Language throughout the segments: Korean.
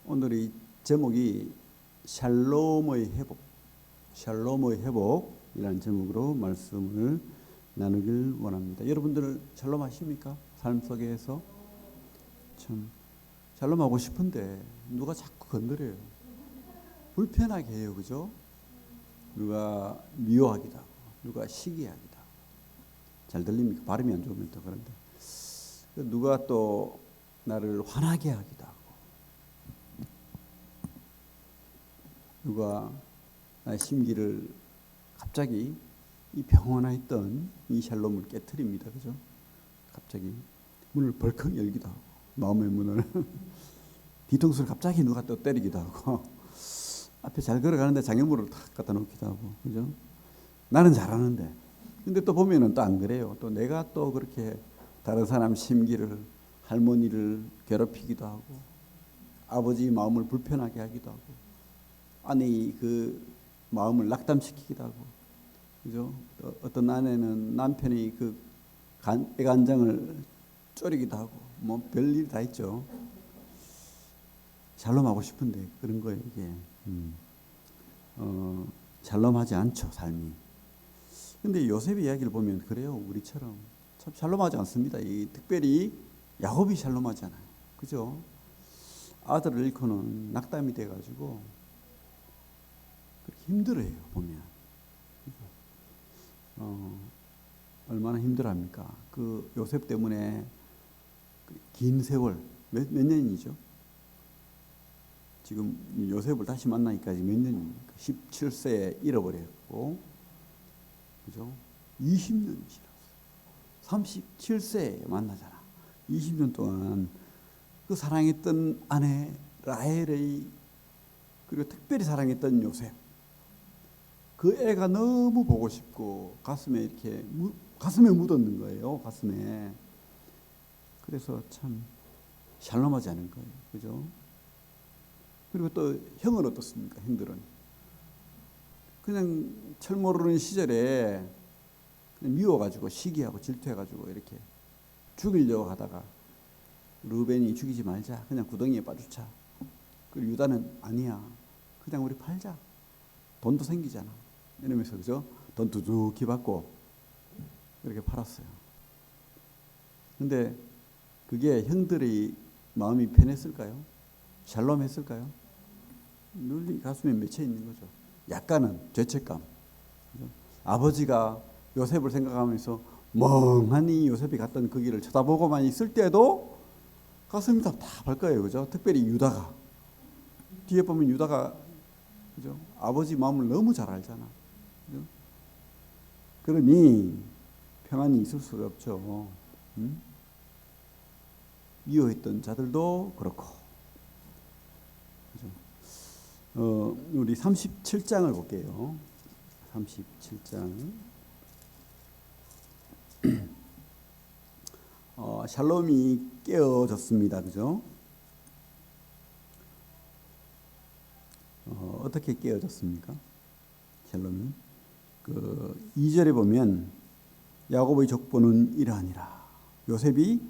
오늘의 제목이 샬롬의 회복이라는 제목으로 말씀을 나누길 원합니다. 여러분들 샬롬 하십니까? 삶 속에서 참 샬롬 하고 싶은데 누가 자꾸 건드려요. 불편하게 해요, 그죠? 누가 미워하기도 하고, 누가 시기하기도 하고. 잘 들립니까? 발음이 안 좋으면 또 그런데 누가 또 나를 화나게 하기도 하고, 누가 나의 심기를 갑자기 이 평온했던 이 샬롬을 깨트립니다, 그죠? 갑자기 문을 벌컥 열기도 하고, 마음의 문을 뒤통수를 갑자기 누가 또 때리기도 하고, 앞에 잘 걸어가는데 장애물을 탁 갖다 놓기도 하고, 그죠? 나는 잘하는데, 근데 또 보면은 또 안 그래요. 또 내가 또 그렇게 다른 사람 심기를, 할머니를 괴롭히기도 하고, 아버지 마음을 불편하게 하기도 하고, 아내의 그 마음을 낙담시키기도 하고, 그죠? 어떤 아내는 남편의 그 애간장을 쪼리기도 하고, 뭐 별일 다 있죠. 샬롬하고 싶은데 그런 거예요, 이게. 샬롬하지 않죠, 삶이. 근데 요셉의 이야기를 보면 그래요. 우리처럼 참 샬롬하지 않습니다. 특별히 야곱이 샬롬하잖아요, 그죠? 아들을 잃고는 낙담이 돼가지고 그렇게 힘들어해요, 보면. 얼마나 힘들어합니까? 그 요셉 때문에 긴 세월, 몇 년이죠? 지금 요셉을 다시 만나기까지 몇 년입니까? 17세에 잃어버렸고, 그죠? 20년이 지났어요. 37세에 만나잖아. 20년 동안 그 사랑했던 아내 라헬의, 그리고 특별히 사랑했던 요셉, 그 애가 너무 보고 싶고 가슴에 이렇게 가슴에 묻었는 거예요, 가슴에. 그래서 참 샬롬하지 않은 거예요, 그죠? 그리고 또 형은 어떻습니까? 형들은 그냥 철 모르는 시절에 그냥 미워가지고 시기하고 질투해가지고 이렇게 죽이려고 하다가 르벤이 죽이지 말자, 그냥 구덩이에 빠주자. 그리고 유다는 아니야, 그냥 우리 팔자, 돈도 생기잖아 이러면서, 그죠? 돈 두둑히 받고 이렇게 팔았어요. 근데 그게 형들의 마음이 편했을까요? 샬롬했을까요? 늘 가슴에 맺혀 있는 거죠. 약간은 죄책감. 그죠? 아버지가 요셉을 생각하면서 멍하니 요셉이 갔던 그 길을 쳐다보고만 있을 때도 가슴이 답답할 거예요, 그죠? 특별히 유다가, 뒤에 보면 유다가, 그죠? 아버지 마음을 너무 잘 알잖아, 그죠? 그러니 평안이 있을 수가 없죠. 미워했던 자들도 그렇고, 그죠? 우리 37장을 볼게요. 37장. 샬롬이 깨어졌습니다, 그죠? 어떻게 깨어졌습니까? 샬롬이. 2절에 보면 야곱의 족보는 이러하니라. 요셉이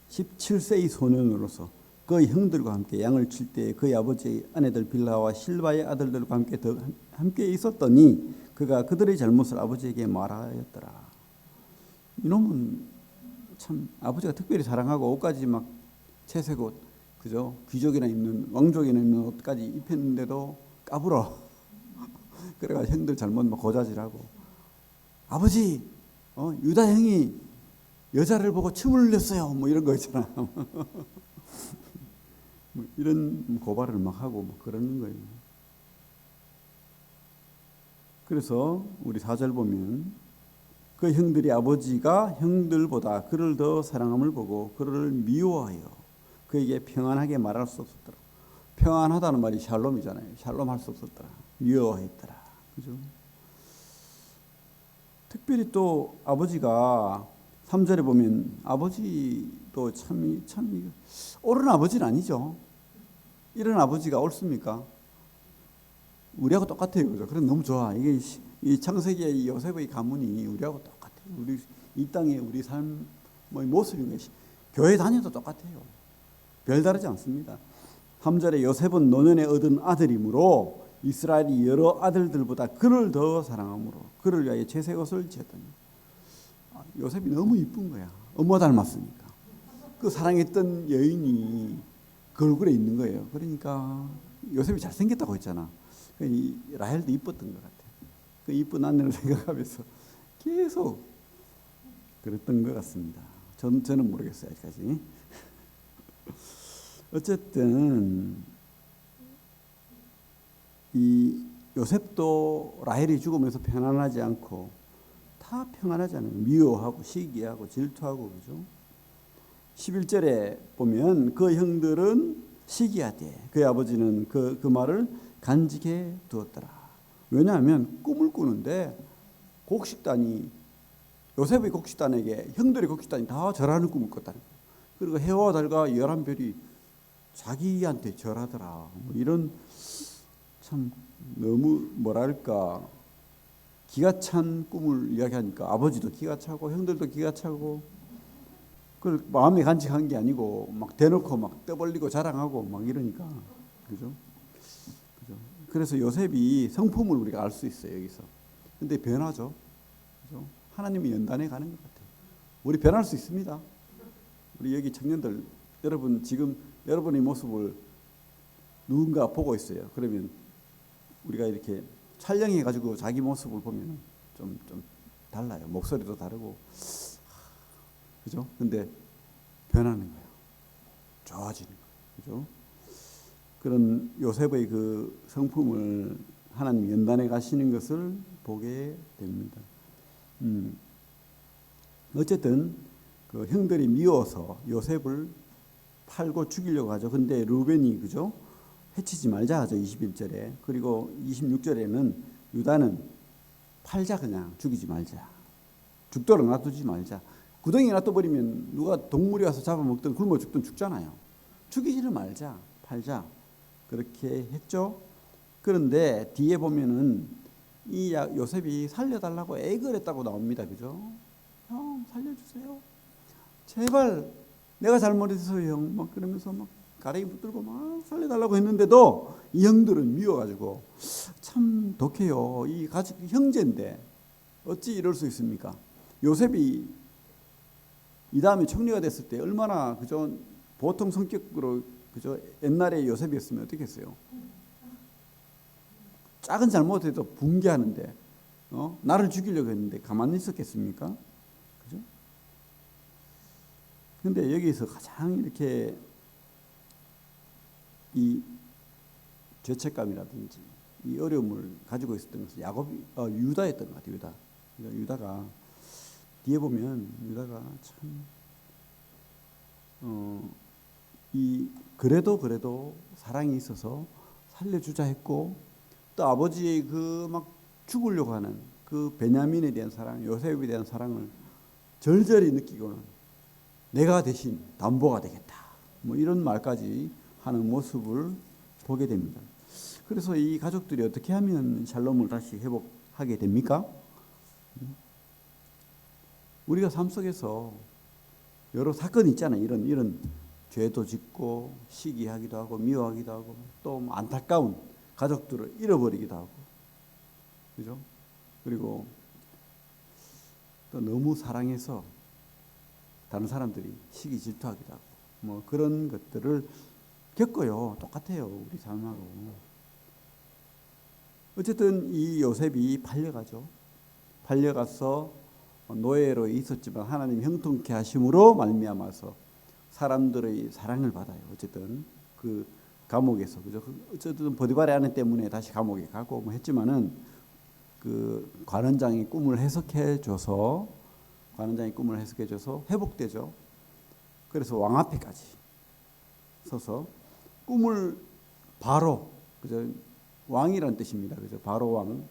17세의 소년으로서 그의 형들과 함께 양을 칠 때 그의 아버지의 아내들 빌하와 실바의 아들들과 함께 있었더니 그가 그들의 잘못을 아버지에게 말하였더라. 이놈은 참 아버지가 특별히 사랑하고 옷까지 막 채색 옷, 그죠? 귀족이나 입는, 왕족이나 입는 옷까지 입혔는데도 까불어. 그래가 형들 잘못 막 고자질하고, 아버지, 유다 형이 여자를 보고 춤을 흘렸어요, 뭐 이런 거 있잖아. 뭐 이런 고발을 막 하고 막 그러는 거예요. 그래서 우리 4절 보면 그 형들이 아버지가 형들보다 그를 더 사랑함을 보고 그를 미워하여 그에게 평안하게 말할 수 없었더라. 평안하다는 말이 샬롬이잖아요. 샬롬할 수 없었더라. 미워했더라. 그죠? 특별히 또 아버지가 3절에 보면 아버지도 참 옳은 아버지는 아니죠. 이런 아버지가 옳습니까? 우리하고 똑같아요, 그죠? 그래서 너무 좋아. 이게 이 창세기의 요셉의 가문이 우리하고 똑같아요. 우리 이 땅에 우리 삶의 모습인 것이, 교회 다녀도 똑같아요. 별다르지 않습니다. 3절에 요셉은 노년에 얻은 아들이므로 이스라엘이 여러 아들들보다 그를 더 사랑하므로 그를 위하여 채색 옷을 지었더니. 요셉이 너무 이쁜 거야. 엄마 닮았으니까. 그 사랑했던 여인이 그 얼굴에 있는 거예요. 그러니까 요셉이 잘생겼다고 했잖아. 이 라헬도 이뻤던 것 같아. 그 이쁜 아내를 생각하면서 계속 그랬던 것 같습니다. 저는 모르겠어요, 아직까지. 어쨌든 이 요셉도 라헬이 죽으면서 편안하지 않고 다 평안하지 않아요. 미워하고 시기하고 질투하고 그죠. 11절에 보면 그 형들은 시기하되 그의 아버지는 그 말을 간직해 두었더라. 왜냐하면 꿈을 꾸는데 곡식단이 요셉의 곡식단에게 형들의 곡식단이 다 절하는 꿈을 꿨다는 거예요. 그리고 해와 달과 11별이 자기한테 절하더라. 뭐 이런 참 너무 뭐랄까 기가 찬 꿈을 이야기하니까 아버지도 기가 차고 형들도 기가 차고 그걸 마음에 간직한 게 아니고 막 대놓고 막 떠벌리고 자랑하고 막 이러니까 그죠? 그죠? 그래서 요셉이 성품을 우리가 알 수 있어요 여기서. 근데 변하죠. 그죠? 하나님이 연단해 가는 것 같아요. 우리 변할 수 있습니다. 우리 여기 청년들 여러분 지금 여러분의 모습을 누군가 보고 있어요. 그러면 우리가 이렇게 촬영해 가지고 자기 모습을 보면 좀 달라요. 목소리도 다르고 그죠? 근데 변하는 거예요. 좋아지는 거예요. 그죠? 그런 요셉의 그 성품을 하나님 연단해 가시는 것을 보게 됩니다. 어쨌든 그 형들이 미워서 요셉을 팔고 죽이려고 하죠. 근데 루벤이 그죠? 해치지 말자 하죠. 21절에. 그리고 26절에는 유다는 팔자 그냥 죽이지 말자. 죽도록 놔두지 말자. 구덩이에 놔둬버리면 누가 동물이 와서 잡아먹든 굶어 죽든 죽잖아요. 죽이지를 말자. 팔자. 그렇게 했죠. 그런데 뒤에 보면은 이 요셉이 살려달라고 애걸 했다고 나옵니다. 그죠? 형 살려주세요. 제발 내가 잘못했어요 형. 막 그러면서 막 가랭이 붙들고 막 살려달라고 했는데도 이 형들은 미워가지고 참 독해요. 이 가족 형제인데 어찌 이럴 수 있습니까? 요셉이 이 다음에 총리가 됐을 때 얼마나 그죠 보통 성격으로 그죠 옛날에 요셉이었으면 어떻게 했어요? 작은 잘못해도 붕괴하는데 나를 죽이려고 했는데 가만히 있었겠습니까? 그죠? 근데 여기서 가장 이렇게 이 죄책감이라든지 이 어려움을 가지고 있었던 것은 유다였던 것 같아요. 유다. 그러니까 유다가 뒤에 보면 유다가 참 그래도 사랑이 있어서 살려주자 했고 또 아버지의 그 막 죽으려고 하는 그 베냐민에 대한 사랑, 요셉에 대한 사랑을 절절히 느끼고는 내가 대신 담보가 되겠다. 뭐 이런 말까지 하는 모습을 보게 됩니다. 그래서 이 가족들이 어떻게 하면 샬롬을 다시 회복하게 됩니까? 우리가 삶 속에서 여러 사건이 있잖아요. 이런 죄도 짓고 시기하기도 하고 미워하기도 하고 또 안타까운 가족들을 잃어버리기도 하고 그죠? 그리고 또 너무 사랑해서 다른 사람들이 시기 질투하기도 하고 뭐 그런 것들을 겪어요. 똑같아요. 우리 삶하고. 어쨌든 이 요셉이 팔려가죠. 팔려가서 노예로 있었지만 하나님 형통케 하심으로 말미암아서 사람들의 사랑을 받아요. 어쨌든 그 감옥에서 그죠. 어쨌든 보디발의 아내 때문에 다시 감옥에 가고 뭐 했지만은 그 관원장이 꿈을 해석해줘서 회복되죠. 그래서 왕 앞에까지 서서 꿈을 바로 그죠. 왕이라는 뜻입니다. 그죠. 바로 왕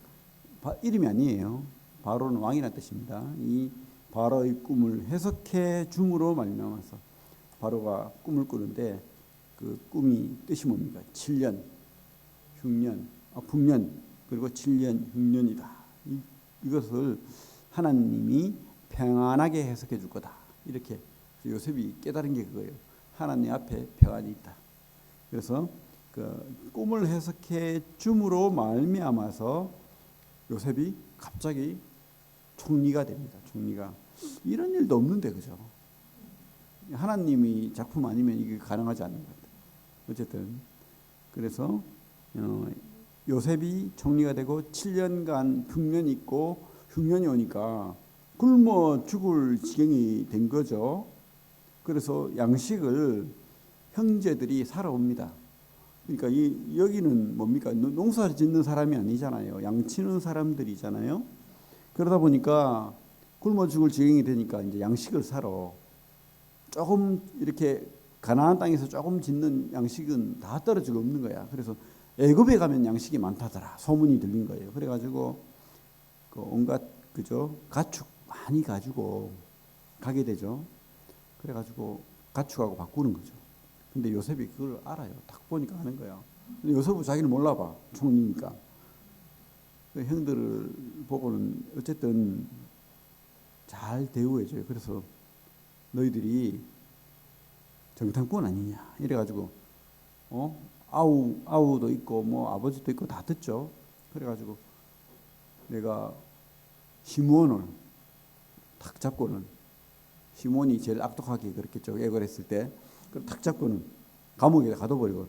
이름이 아니에요. 바로는 왕이라는 뜻입니다. 이 바로의 꿈을 해석해 줌으로 말미암아서 바로가 꿈을 꾸는데 그 꿈이 뜻이 뭡니까? 7년, 흉년, 풍년 그리고 7년, 흉년이다. 이것을 하나님이 평안하게 해석해 줄 거다. 이렇게 요셉이 깨달은 게 그거예요. 하나님 앞에 평안이 있다. 그래서 그 꿈을 해석해 줌으로 말미암아서 요셉이 갑자기 총리가 됩니다. 총리가. 이런 일도 없는데 그죠? 하나님이 작품 아니면 이게 가능하지 않는 것 같아요. 어쨌든 그래서 요셉이 총리가 되고 7년간 흉년이 있고 흉년이 오니까 굶어 죽을 지경이 된 거죠. 그래서 양식을 형제들이 사러 옵니다. 그러니까 여기는 뭡니까? 농사 짓는 사람이 아니잖아요. 양치는 사람들이잖아요. 그러다 보니까 굶어 죽을 지경이 되니까 이제 양식을 사러 조금 이렇게 가나안 땅에서 조금 짓는 양식은 다 떨어지고 없는 거야. 그래서 애굽에 가면 양식이 많다더라 소문이 들린 거예요. 그래가지고 그 온갖 그죠 가축 많이 가지고 가게 되죠. 그래가지고 가축하고 바꾸는 거죠. 근데 요셉이 그걸 알아요. 딱 보니까 아는 거야. 근데 요셉은 자기는 몰라봐. 총리니까. 형들을 보고는 어쨌든 잘 대우해줘요. 그래서 너희들이 정탐꾼 아니냐 이래가지고 아우도 있고 뭐 아버지도 있고 다 듣죠. 그래가지고 내가 시므온을 탁 잡고는 시몬이 제일 악독하게 그렇게 애걸 했을 때 그걸 탁 잡고는 감옥에 가둬버리고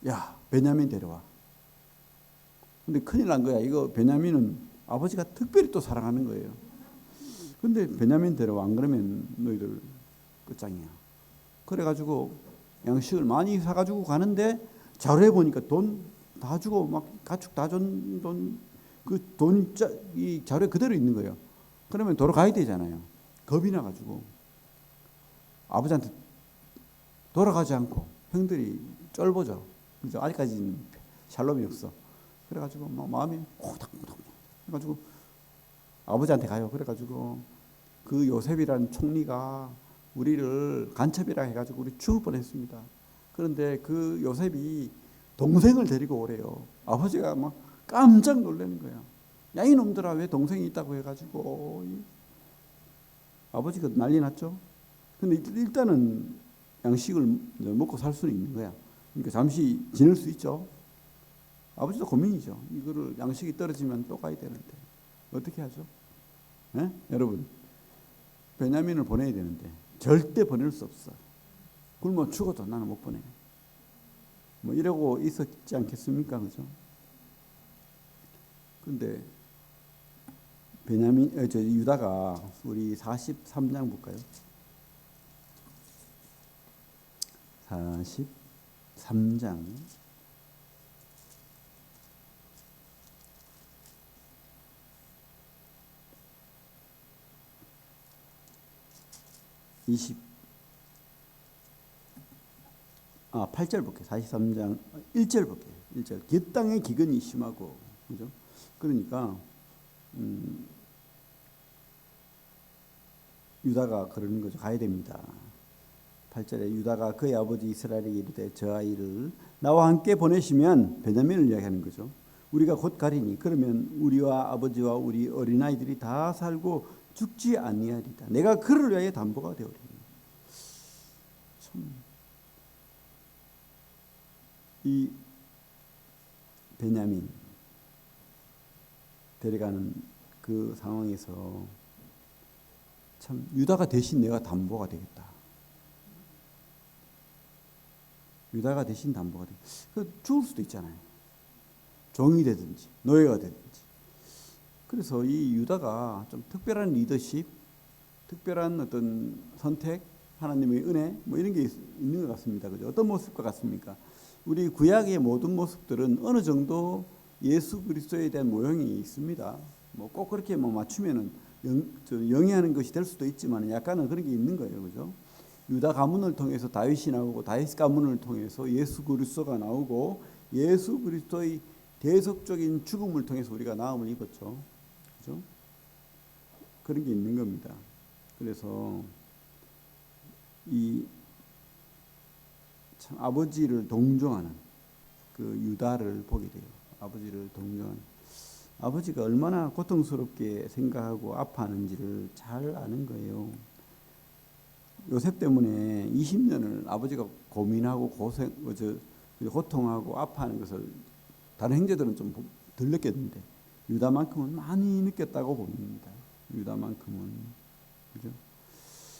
야 베냐민 데려와. 근데 큰일 난 거야. 이거 베냐민은 아버지가 특별히 또 사랑하는 거예요. 근데 베냐민 데려와. 안 그러면 너희들 끝장이야. 그래가지고 양식을 많이 사가지고 가는데 자료해 보니까 돈 다 주고 막 가축 다 준 돈 그 돈 이 자료에 그대로 있는 거예요. 그러면 돌아가야 되잖아요. 겁이 나가지고 아버지한테 돌아가지 않고 형들이 쫄보죠. 그래서 아직까지는 샬롬이 없어. 그래가지고 막 마음이 호닥호닥 해가지고 아버지한테 가요. 그래가지고 그 요셉이라는 총리가 우리를 간첩이라 해가지고 우리 죽을 뻔했습니다. 그런데 그 요셉이 동생을 데리고 오래요. 아버지가 막 깜짝 놀라는 거야. 야 이놈들아 왜 동생이 있다고 해가지고 아버지가 난리 났죠. 근데 일단은 양식을 먹고 살 수는 있는 거야. 그러니까 잠시 지낼 수 있죠. 아버지도 고민이죠. 이거를 양식이 떨어지면 또 가야 되는데 어떻게 하죠? 네? 여러분 베냐민을 보내야 되는데 절대 보낼 수 없어. 굶어 죽어도 나는 못 보내. 뭐 이러고 있었지 않겠습니까, 그죠? 근데 유다가 우리 43장 볼까요? 43장 8절 볼게요. 43장 1절 볼게요. 1절. 그 땅의 기근이 심하고, 그죠? 그러니까 유다가 그러는 거죠. 가야 됩니다. 8절에 유다가 그의 아버지 이스라엘에게 이르되 저 아이를 나와 함께 보내시면 베냐민을 이야기하는 거죠. 우리가 곧 가리니 그러면 우리와 아버지와 우리 어린아이들이 다 살고 죽지 아니하리다. 내가 그를 위하여 담보가 되오리니. 참 이 베냐민 데려가는 그 상황에서 참 유다가 대신 내가 담보가 되겠다. 유다가 대신 담보가 되겠다. 그 죽을 수도 있잖아요. 종이 되든지 노예가 되든지. 그래서 이 유다가 좀 특별한 리더십, 특별한 어떤 선택, 하나님의 은혜 뭐 이런 게 있는 것 같습니다. 그죠? 어떤 모습과 같습니까? 우리 구약의 모든 모습들은 어느 정도 예수 그리스도에 대한 모형이 있습니다. 뭐 꼭 그렇게 뭐 맞추면은 영위하는 것이 될 수도 있지만 약간은 그런 게 있는 거예요, 그죠? 유다 가문을 통해서 다윗이 나오고 다윗 가문을 통해서 예수 그리스도가 나오고 예수 그리스도의 대속적인 죽음을 통해서 우리가 나음을 입었죠, 그죠? 그런 게 있는 겁니다. 그래서 참 아버지를 동정하는 그 유다를 보게 돼요. 아버지를 동정하는. 아버지가 얼마나 고통스럽게 생각하고 아파하는지를 잘 아는 거예요. 요셉 때문에 20년을 아버지가 고민하고 고통하고 아파하는 것을 다른 형제들은 좀 덜 느꼈는데 유다만큼은 많이 느꼈다고 봅니다. 유다만큼은. 그죠?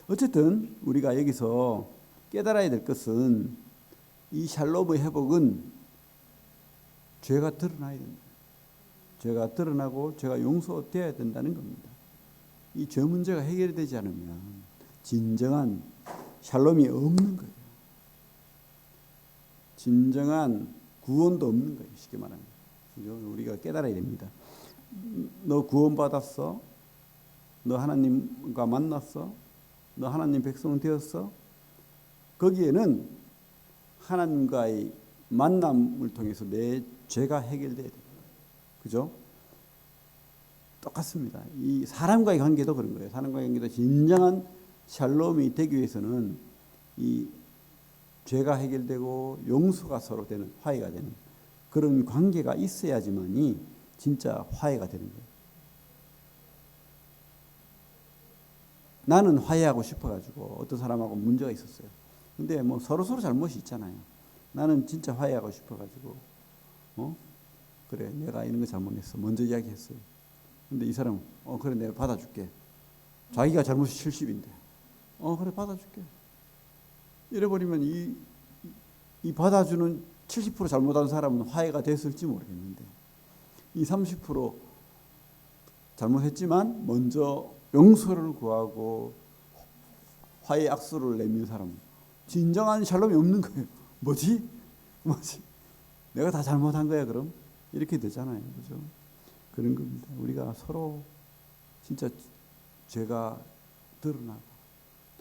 어쨌든 우리가 여기서 깨달아야 될 것은 이 샬롬의 회복은 죄가 드러나야 된다. 죄가 드러나고 죄가 용서되어야 된다는 겁니다. 이 죄 문제가 해결되지 않으면 진정한 샬롬이 없는 거예요. 진정한 구원도 없는 거예요. 쉽게 말하면. 그죠? 우리가 깨달아야 됩니다. 너 구원받았어? 너 하나님과 만났어? 너 하나님 백성 되었어? 거기에는 하나님과의 만남을 통해서 내 죄가 해결돼야 돼요. 그죠? 똑같습니다. 이 사람과의 관계도 그런 거예요. 사람과의 관계도 진정한 샬롬이 되기 위해서는 이 죄가 해결되고 용서가 서로 되는, 화해가 되는 그런 관계가 있어야지만이 진짜 화해가 되는 거예요. 나는 화해하고 싶어가지고 어떤 사람하고 문제가 있었어요. 근데 뭐 서로 잘못이 있잖아요. 나는 진짜 화해하고 싶어가지고 그래 내가 이런 거 잘못했어. 먼저 이야기했어요. 근데 이 사람은 그래 내가 받아줄게. 자기가 잘못이 70인데 그래 받아줄게. 이래버리면 이 받아주는 70% 잘못한 사람은 화해가 됐을지 모르겠는데 이 30% 잘못했지만 먼저 용서를 구하고 화해 악수를 내민 사람은 진정한 샬롬이 없는 거예요. 뭐지? 내가 다 잘못한 거야 그럼? 이렇게 되잖아요. 그죠? 그런 겁니다. 우리가 서로 진짜 죄가 드러나고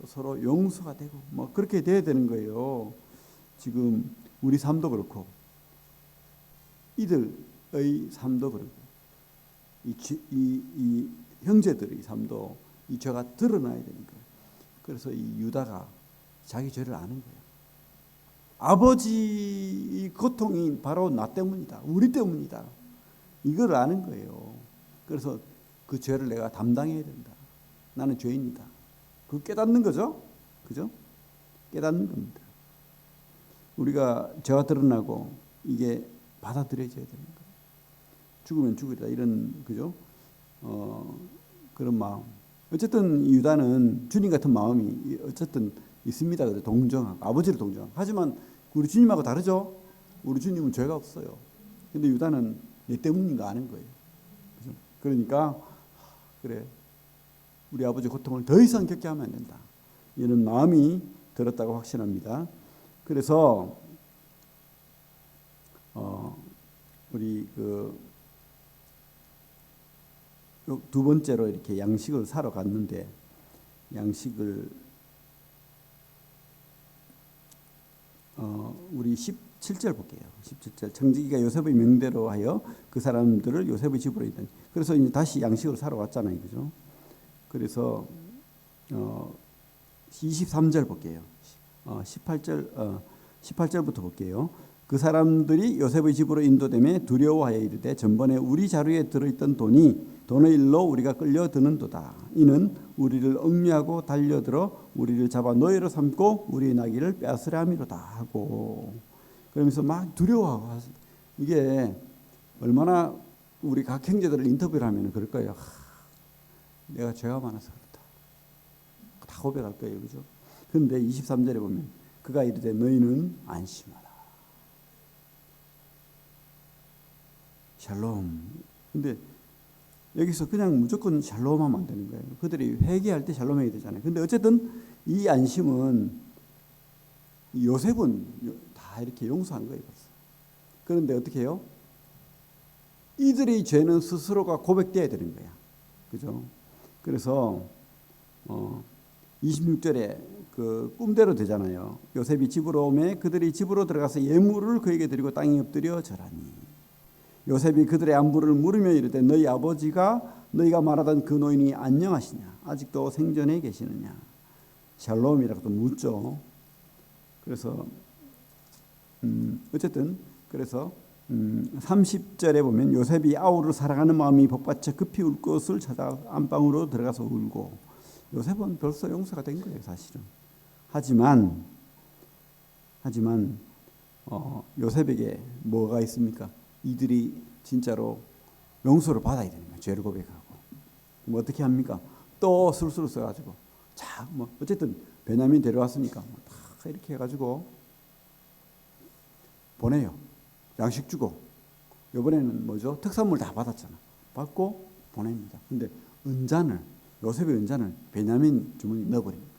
또 서로 용서가 되고 뭐 그렇게 돼야 되는 거예요. 지금 우리 삶도 그렇고 이들의 삶도 그렇고 이 형제들의 삶도 이 죄가 드러나야 되는 거예요. 그래서 이 유다가 자기 죄를 아는 거예요. 아버지 고통이 바로 나 때문이다. 우리 때문이다. 이걸 아는 거예요. 그래서 그 죄를 내가 담당해야 된다. 나는 죄인이다. 그 깨닫는 거죠. 그죠? 깨닫는 겁니다. 우리가 죄가 드러나고 이게 받아들여져야 되는 거예요. 죽으면 죽으리라 이런 그죠? 그런 마음. 어쨌든 유다는 주님 같은 마음이 어쨌든 있습니다. 그래 동정하고 아버지를 동정하고. 하지만 우리 주님하고 다르죠. 우리 주님은 죄가 없어요. 근데 유다는 내 때문인가 아는 거예요. 그죠? 그러니까 그래 우리 아버지 고통을 더 이상 겪게 하면 안 된다. 이런 마음이 들었다고 확신합니다. 그래서 우리 두 번째로 이렇게 양식을 사러 갔는데 양식을 우리 17절 볼게요. 17절 청지기가 요셉의 명대로 하여 그 사람들을 요셉의 집으로 이르니. 그래서 이제 다시 양식을 사러 갔잖아요, 그죠? 그래서 23절 볼게요. 18절부터 볼게요. 그 사람들이 요셉의 집으로 인도되매 두려워하여 이르되 전번에 우리 자루에 들어있던 돈의 일로 우리가 끌려드는도다. 이는 우리를 억류하고 달려들어 우리를 잡아 노예로 삼고 우리의 나귀를 빼앗으려 함이로다 하고 그러면서 막 두려워하고 이게 얼마나 우리 각 형제들을 인터뷰를 하면 그럴 거예요. 내가 죄가 많아서 그렇다. 다 고백할 거예요. 그죠? 그런데 23절에 보면 그가 이르되 너희는 안심하라. 샬롬. 근데 여기서 그냥 무조건 샬롬하면 안 되는 거예요. 그들이 회개할 때 샬롬해야 되잖아요. 근데 어쨌든 이 안심은 요셉은 다 이렇게 용서한 거예요. 벌써. 그런데 어떻게 해요? 이들의 죄는 스스로가 고백돼야 되는 거야. 그죠? 그래서 26절에 그 꿈대로 되잖아요. 요셉이 집으로 오매 그들이 집으로 들어가서 예물을 그에게 드리고 땅에 엎드려 절하니 요셉이 그들의 안부를 물으며 이르되 너희 아버지가 너희가 말하던 그 노인이 안녕하시냐 아직도 생전에 계시느냐 샬롬이라고 묻죠. 그래서 어쨌든 그래서 30절에 보면 요셉이 아우를 사랑하는 마음이 복받쳐 급히 울 것을 찾아 안방으로 들어가서 울고 요셉은 벌써 용서가 된 거예요 사실은. 하지만 요셉에게 뭐가 있습니까? 이들이 진짜로 용서를 받아야 되는 거예요. 죄를 고백하고. 뭐 어떻게 합니까? 또 술수를 써가지고 자, 뭐 어쨌든 베냐민 데려왔으니까 다 이렇게 해가지고 보내요. 양식 주고. 이번에는 뭐죠? 특산물 다 받았잖아. 받고 보냅니다. 근데 요셉의 은잔을 베냐민 주머니에 넣어버립니다.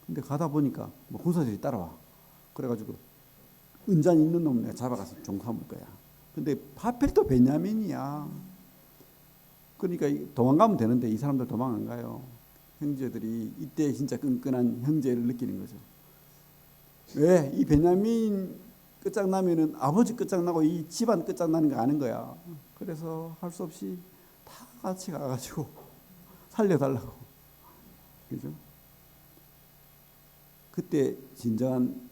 근데 가다 보니까 뭐 군사들이 따라와. 그래가지고 은잔 있는 놈 내가 잡아가서 종 삼을 거야. 근데 하필 또 베냐민이야. 그러니까 도망가면 되는데 이 사람들 도망 안 가요. 형제들이 이때 진짜 끈끈한 형제를 느끼는 거죠. 왜? 이 베냐민 끝장나면은 아버지 끝장나고 이 집안 끝장나는 거 아는 거야. 그래서 할 수 없이 다 같이 가가지고 살려달라고. 그죠? 그때 진정한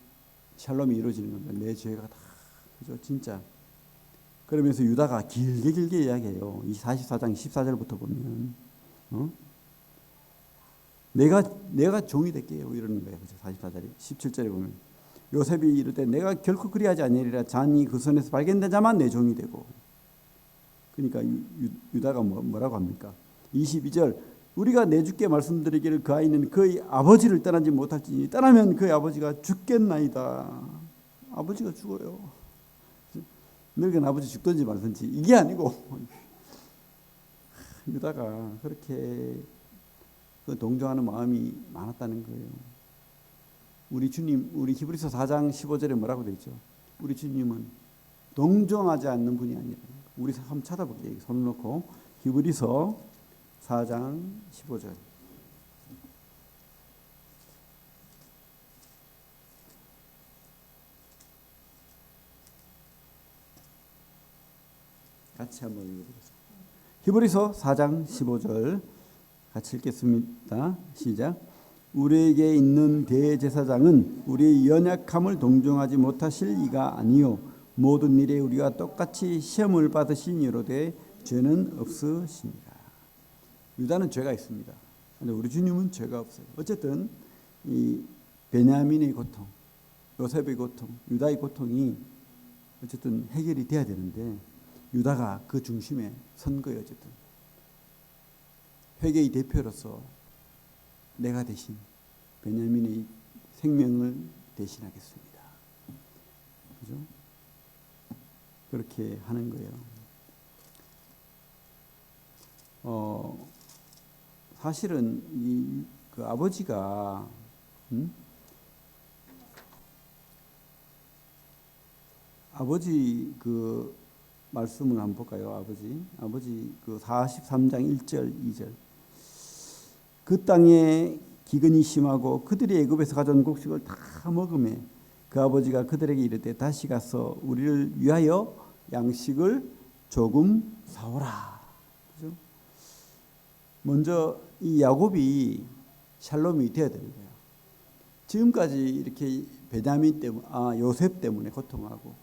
샬롬이 이루어지는 겁니다. 내 죄가 다, 그죠? 진짜. 그러면서 유다가 길게 이야기해요. 이 44장 14절부터 보면, 내가 종이 될게요. 이러는 거예요. 그죠? 44절에 17절에 보면 요셉이 이르되 내가 결코 그리하지 아니하리라. 잔이 그 손에서 발견된 자만 내 종이 되고. 그러니까 유다가 뭐라고 합니까? 22절 우리가 내 주께 말씀드리기를 그 아이는 그의 아버지를 떠나지 못할지니 떠나면 그의 아버지가 죽겠나이다. 아버지가 죽어요. 늙은 아버지 죽든지 말든지 이게 아니고 유다가 그렇게 동정하는 마음이 많았다는 거예요. 우리 주님, 우리 히브리서 4장 15절에 뭐라고 되어 있죠? 우리 주님은 동정하지 않는 분이 아니라. 우리 한번 찾아볼게요. 손을 놓고 히브리서 4장 15절. 같이 한번 읽어보겠습니다. 히브리서 4장 15절 같이 읽겠습니다. 시작. 우리에게 있는 대제사장은 우리의 연약함을 동정하지 못하실 이가 아니요 모든 일에 우리가 똑같이 시험을 받으신 이로되 죄는 없으시니라. 유다는 죄가 있습니다. 그런데 우리 주님은 죄가 없어요. 어쨌든 이 베냐민의 고통, 요셉의 고통, 유다의 고통이 어쨌든 해결이 돼야 되는데 유다가 그 중심에 선 거예요. 어쨌든 회개의 대표로서 내가 대신 베냐민의 생명을 대신하겠습니다. 그죠? 그렇게 하는 거예요. 사실은 그 아버지가 아버지 그 말씀을 한번 볼까요? 아버지 그 43장 1절 2절. 그 땅에 기근이 심하고 그들이 애굽에서 가져온 곡식을 다 먹음에 그 아버지가 그들에게 이르되 다시 가서 우리를 위하여 양식을 조금 사오라. 그죠? 먼저 이 야곱이 샬롬이 되어야 되는 거예요. 지금까지 이렇게 요셉 때문에 고통하고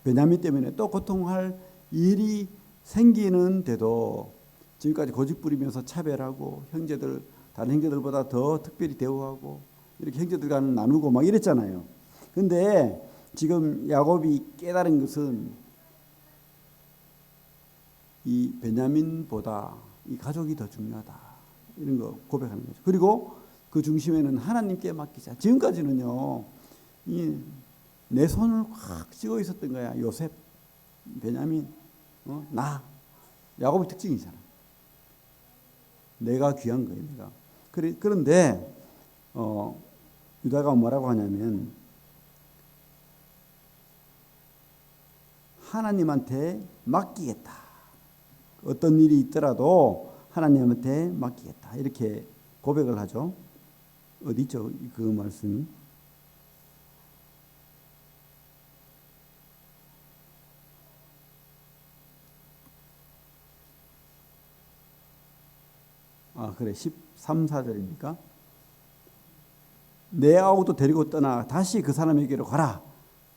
베냐민 때문에 또 고통할 일이 생기는데도 지금까지 고집 부리면서 차별하고 다른 형제들보다 더 특별히 대우하고 이렇게 형제들과는 나누고 막 이랬잖아요. 근데 지금 야곱이 깨달은 것은 이 베냐민보다 이 가족이 더 중요하다. 이런 거 고백하는 거죠. 그리고 그 중심에는 하나님께 맡기자. 지금까지는요, 내 손을 확 쥐고 있었던 거야. 요셉, 베냐민, 야곱의 특징이잖아. 내가 귀한 거예요. 내가. 그런데 유다가 뭐라고 하냐면 하나님한테 맡기겠다. 어떤 일이 있더라도 하나님한테 맡기겠다. 이렇게 고백을 하죠. 어디 있죠? 그 말씀이. 그래. 13, 14절입니까? 내 아우도 데리고 떠나 다시 그 사람에게로 가라.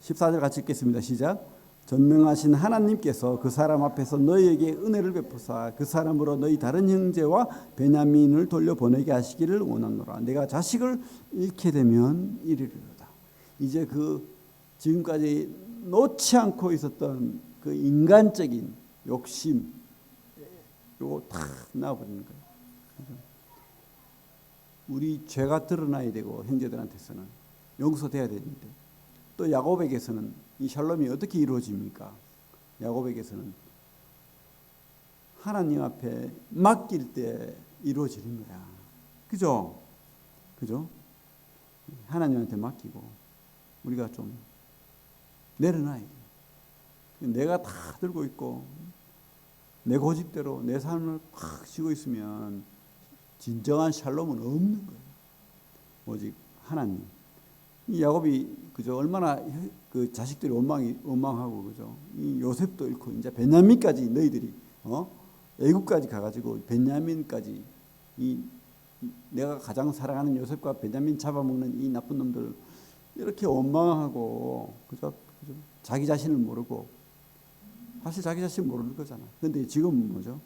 14절 같이 읽겠습니다. 시작. 전능하신 하나님께서 그 사람 앞에서 너희에게 은혜를 베푸사 그 사람으로 너희 다른 형제와 베냐민을 돌려보내게 하시기를 원하노라. 내가 자식을 잃게 되면 이르리로다. 이제 그 지금까지 놓지 않고 있었던 그 인간적인 욕심, 요거 다 나와버리는 거예요. 그죠? 우리 죄가 드러나야 되고 형제들한테서는 용서돼야 되는데, 또 야곱에게서는 이 샬롬이 어떻게 이루어집니까? 야곱에게서는 하나님 앞에 맡길 때 이루어지는 거야. 그죠? 그죠? 하나님한테 맡기고 우리가 좀 내려놔야 돼. 내가 다 들고 있고 내 고집대로 내 삶을 꽉 쥐고 있으면 진정한 샬롬은 없는 거예요. 오직 하나님. 이 야곱이 그죠? 얼마나 그 자식들이 원망하고 그죠? 이 요셉도 잃고 이제 베냐민까지 너희들이 애굽까지 가가지고 베냐민까지 이 내가 가장 사랑하는 요셉과 베냐민 잡아먹는 이 나쁜 놈들 이렇게 원망하고 그죠? 자기 자신을 모르고 사실 자기 자신 모르는 거잖아. 근데 지금 뭐죠?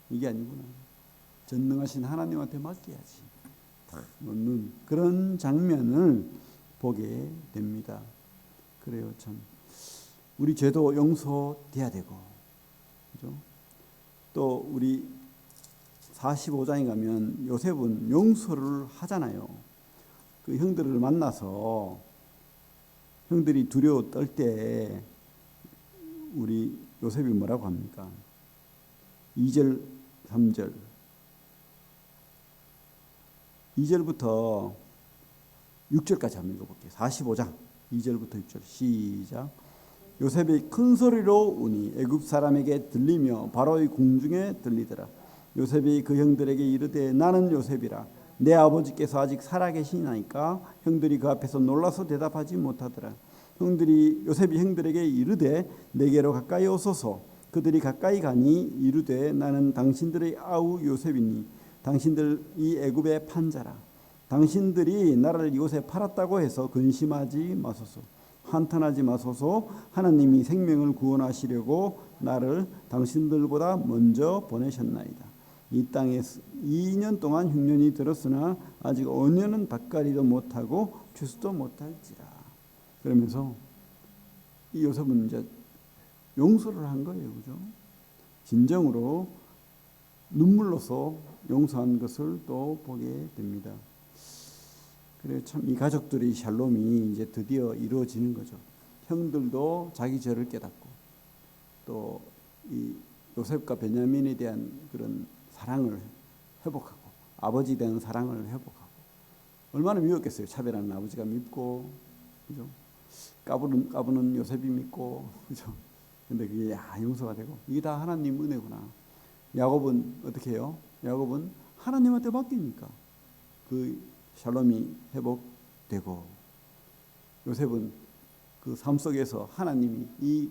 이게 아니구나. 전능하신 하나님한테 맡겨야지. 다 놓는 그런 장면을 보게 됩니다. 그래요, 참. 우리 죄도 용서돼야 되고, 그죠? 또 우리 45장에 가면 요셉은 용서를 하잖아요. 그 형들을 만나서 형들이 두려워 떨 때 우리 요셉이 뭐라고 합니까? 2절, 3절. 2절부터 6절까지 한번 읽어볼게요. 45장 2절부터 6절 시작. 요셉이 큰 소리로 우니 애굽 사람에게 들리며 바로의 궁중에 들리더라. 요셉이 그 형들에게 이르되 나는 요셉이라. 내 아버지께서 아직 살아계시나이까? 형들이 그 앞에서 놀라서 대답하지 못하더라. 요셉이 형들에게 이르되 내게로 가까이 오소서. 그들이 가까이 가니 이르되 나는 당신들의 아우 요셉이니 당신들이 애굽의 판자라. 당신들이 나를 이곳에 팔았다고 해서 근심하지 마소서. 한탄하지 마소서. 하나님이 생명을 구원하시려고 나를 당신들보다 먼저 보내셨나이다. 이 땅에 2년 동안 흉년이 들었으나 아직 5년은 밭갈이도 못하고 추수도 못할지라. 그러면서 이 요셉은 이제 용서를 한 거예요. 그죠? 진정으로 눈물로서 용서한 것을 또 보게 됩니다. 그래 참 이 가족들의 샬롬이 이제 드디어 이루어지는 거죠. 형들도 자기 죄를 깨닫고 또 이 요셉과 베냐민에 대한 그런 사랑을 회복하고 아버지에 대한 사랑을 회복하고 얼마나 미웠겠어요. 차별하는 아버지가 밉고 그죠? 까부는 요셉이 밉고 그죠? 근데 그게 용서가 되고 이게 다 하나님 은혜구나. 야곱은 어떻게 해요? 야곱은 하나님한테 맡기니까 그 샬롬이 회복되고 요셉은 그 삶 속에서 하나님이 이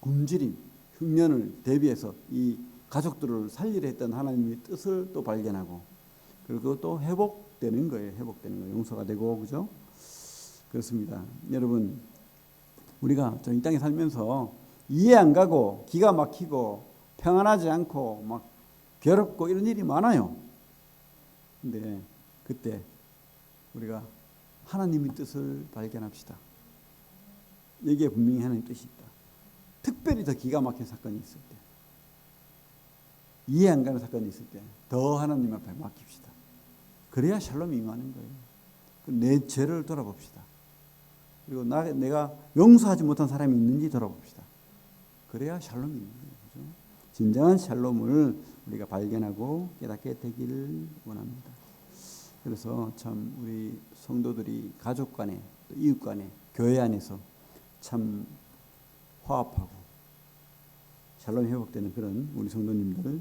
굶주림, 흉년을 대비해서 이 가족들을 살리려 했던 하나님의 뜻을 또 발견하고 그리고 또 회복되는 거예요. 용서가 되고 그죠? 그렇습니다. 여러분 우리가 이 땅에 살면서 이해 안 가고 기가 막히고 평안하지 않고 막 괴롭고 이런 일이 많아요. 근데 그때 우리가 하나님의 뜻을 발견합시다. 여기에 분명히 하나님의 뜻이 있다. 특별히 더 기가 막힌 사건이 있을 때, 이해 안 가는 사건이 있을 때 더 하나님 앞에 맡깁시다. 그래야 샬롬이 임하는 거예요. 내 죄를 돌아봅시다. 그리고 내가 용서하지 못한 사람이 있는지 돌아봅시다. 그래야 샬롬이 있는 거죠. 진정한 샬롬을 우리가 발견하고 깨닫게 되기를 원합니다. 그래서 참 우리 성도들이 가족 간에 또 이웃 간에 교회 안에서 참 화합하고 샬롬이 회복되는 그런 우리 성도님들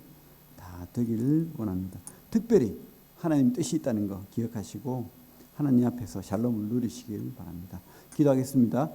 다 되기를 원합니다. 특별히 하나님 뜻이 있다는 거 기억하시고 하나님 앞에서 샬롬을 누리시길 바랍니다. 기도하겠습니다.